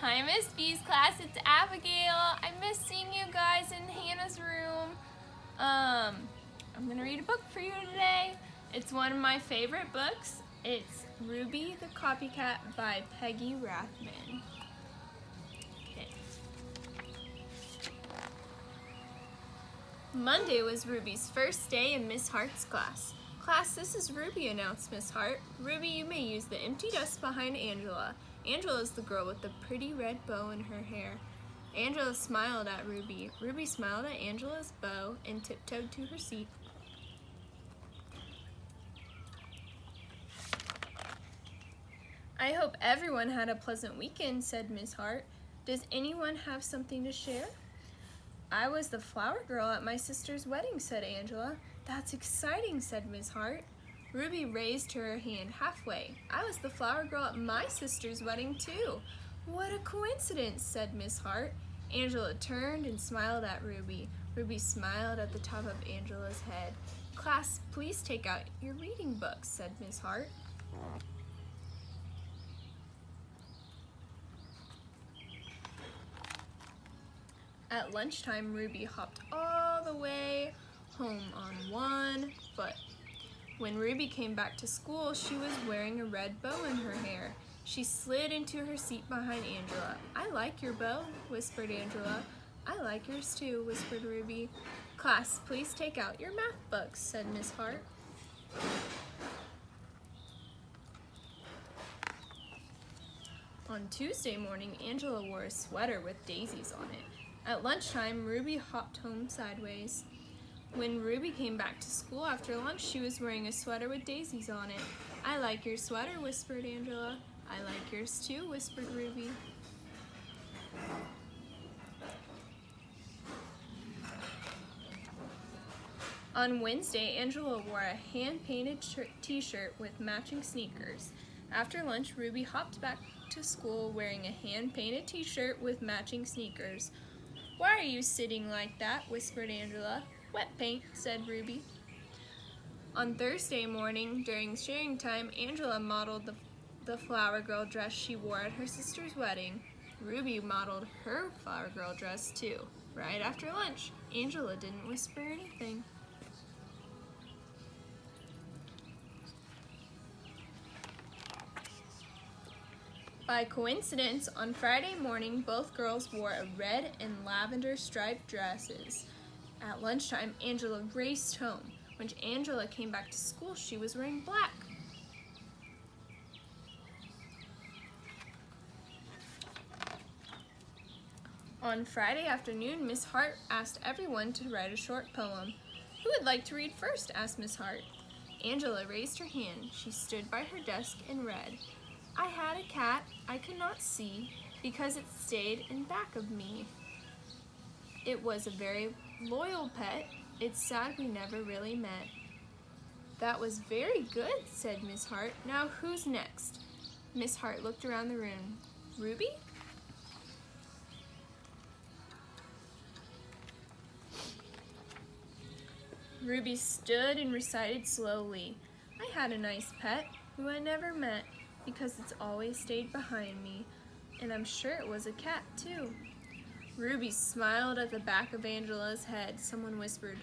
Hi, Miss B's class. It's Abigail. I miss seeing you guys in Hannah's room. I'm gonna read a book for you today. It's one of my favorite books. It's Ruby the Copycat by Peggy Rathman. Okay. Monday was Ruby's first day in Miss Hart's class. Class, this is Ruby, announced Miss Hart. Ruby, you may use the empty desk behind Angela. Angela is the girl with the pretty red bow in her hair. Angela smiled at Ruby. Ruby smiled at Angela's bow and tiptoed to her seat. I hope everyone had a pleasant weekend, said Miss Hart. Does anyone have something to share? I was the flower girl at my sister's wedding, said Angela. That's exciting, said Miss Hart. Ruby raised her hand halfway. I was the flower girl at my sister's wedding, too. What a coincidence, said Miss Hart. Angela turned and smiled at Ruby. Ruby smiled at the top of Angela's head. Class, please take out your reading books, said Miss Hart. At lunchtime, Ruby hopped all the way home on one foot. When Ruby came back to school, she was wearing a red bow in her hair. She slid into her seat behind Angela. I like your bow, whispered Angela. I like yours too, whispered Ruby. Class, please take out your math books, said Miss Hart. On Tuesday morning, Angela wore a sweater with daisies on it. At lunchtime, Ruby hopped home sideways. When Ruby came back to school after lunch, she was wearing a sweater with daisies on it. I like your sweater, whispered Angela. I like yours too, whispered Ruby. On Wednesday, Angela wore a hand-painted t-shirt with matching sneakers. After lunch, Ruby hopped back to school wearing a hand-painted t-shirt with matching sneakers. Why are you sitting like that? Whispered Angela. Wet paint, said Ruby. On Thursday morning, during sharing time, Angela modeled the flower girl dress she wore at her sister's wedding. Ruby modeled her flower girl dress too. Right after lunch, Angela didn't whisper anything. By coincidence, on Friday morning, both girls wore a red and lavender striped dresses. At lunchtime, Angela raced home. When Angela came back to school, she was wearing black. On Friday afternoon, Miss Hart asked everyone to write a short poem. Who would like to read first? Asked Miss Hart. Angela raised her hand. She stood by her desk and read. I had a cat I could not see because it stayed in back of me. It was a very loyal pet. It's sad we never really met. That was very good, said Miss Hart. Now who's next? Miss Hart looked around the room. Ruby? Ruby stood and recited slowly. I had a nice pet who I never met because it's always stayed behind me, and I'm sure it was a cat too. Ruby smiled at the back of Angela's head. Someone whispered.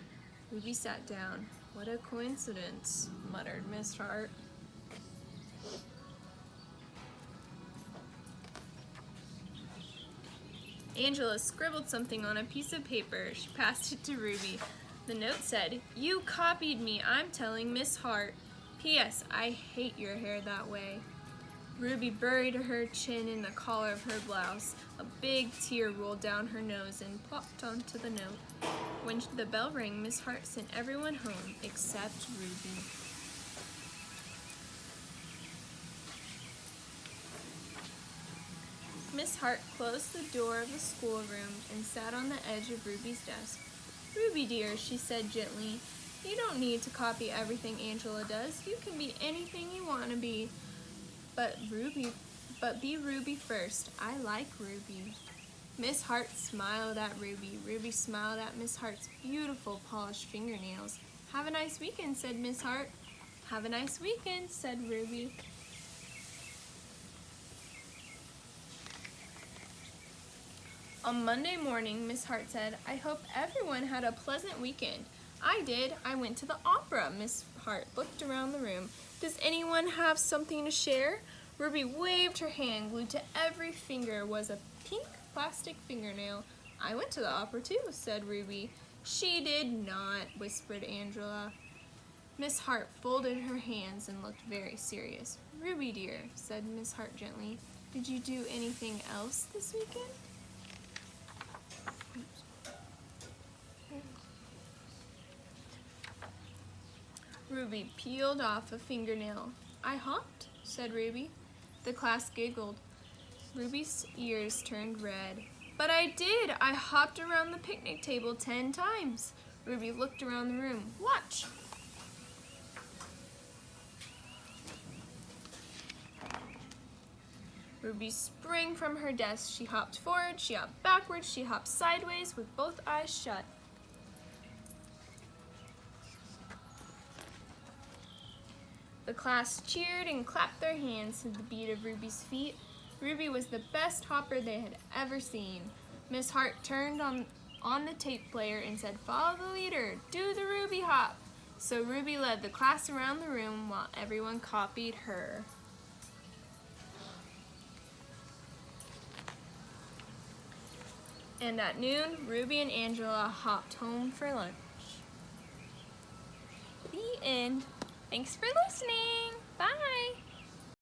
Ruby sat down. What a coincidence, muttered Miss Hart. Angela scribbled something on a piece of paper. She passed it to Ruby. The note said, You copied me. I'm telling Miss Hart. P.S. I hate your hair that way. Ruby buried her chin in the collar of her blouse. A big tear rolled down her nose and plopped onto the note. When the bell rang, Miss Hart sent everyone home except Ruby. Miss Hart closed the door of the schoolroom and sat on the edge of Ruby's desk. Ruby dear, she said gently, you don't need to copy everything Angela does. You can be anything you want to be. But be Ruby first. I like Ruby. Miss Hart smiled at Ruby. Ruby smiled at Miss Hart's beautiful polished fingernails. Have a nice weekend, said Miss Hart. Have a nice weekend, said Ruby. On Monday morning, Miss Hart said, "I hope everyone had a pleasant weekend." "I did. I went to the opera." Miss Hart looked around the room. "Does anyone have something to share?" Ruby waved her hand. Glued to every finger was a pink plastic fingernail. "I went to the opera too," said Ruby. "She did not," whispered Angela. Miss Hart folded her hands and looked very serious. "Ruby dear," said Miss Hart gently, "did you do anything else this weekend?" Ruby peeled off a fingernail. "I hopped," said Ruby. The class giggled. Ruby's ears turned red. "But I did! I hopped around the picnic table 10 times. Ruby looked around the room. "Watch!" Ruby sprang from her desk. She hopped forward, she hopped backwards, she hopped sideways with both eyes shut. The class cheered and clapped their hands to the beat of Ruby's feet. Ruby was the best hopper they had ever seen. Miss Hart turned on the tape player and said, "Follow the leader, do the Ruby hop." So Ruby led the class around the room while everyone copied her. And at noon, Ruby and Angela hopped home for lunch. The end. Thanks for listening. Bye.